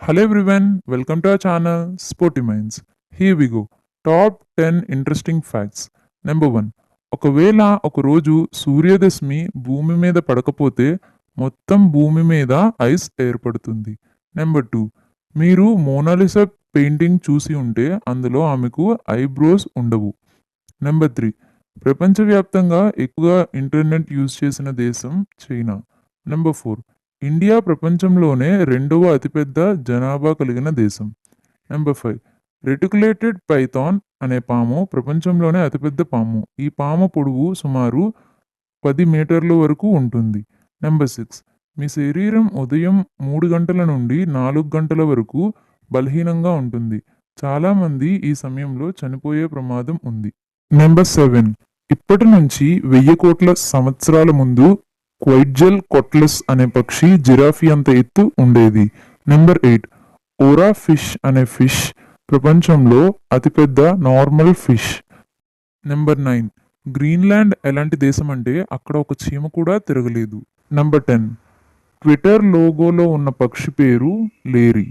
Hello everyone, welcome to our channel Sporty Minds. Here we go. Top 10 interesting facts. Number 1. ఒకవేళ ఒకరోజు సూర్యరశ్మి భూమి మీద పడకపోతే మొత్తం భూమి మీద ఐస్ ఏర్పడుతుంది. నెంబర్ 2. మీరు మోనాలిసా పెయింటింగ్ చూసి ఉంటే అందులో ఆమెకు ఐబ్రోస్ ఉండవు. నెంబర్ 3. ప్రపంచవ్యాప్తంగా ఎక్కువగా ఇంటర్నెట్ యూజ్ చేసిన దేశం చైనా. నెంబర్ 4. ఇండియా ప్రపంచంలోనే రెండవ అతిపెద్ద జనాభా కలిగిన దేశం. నెంబర్ 5. రెటికులేటెడ్ పైథాన్ అనే పాము ప్రపంచంలోనే అతిపెద్ద పాము. ఈ పాము పొడవు సుమారు 10 మీటర్ల వరకు ఉంటుంది. నెంబర్ 6. మీ శరీరం ఉదయం 3 గంటల నుండి 4 గంటల వరకు బలహీనంగా ఉంటుంది. చాలామంది ఈ సమయంలో చనిపోయే ప్రమాదం ఉంది. నెంబర్ 7. ఇప్పటి నుంచి 1000 కోట్ల సంవత్సరాల ముందు క్వైట్జెల్ కొట్లస్ అనే పక్షి జిరాఫీ అంత ఎత్తు ఉండేది. నెంబర్ 8. ఓరా ఫిష్ అనే ఫిష్ ప్రపంచంలో అతిపెద్ద నార్మల్ ఫిష్. నెంబర్ 9. గ్రీన్లాండ్ ఎలాంటి దేశం అంటే అక్కడ ఒక చీమ కూడా తిరగలేదు. నెంబర్ 10. ట్విట్టర్ లోగోలో ఉన్న పక్షి పేరు లేరీ.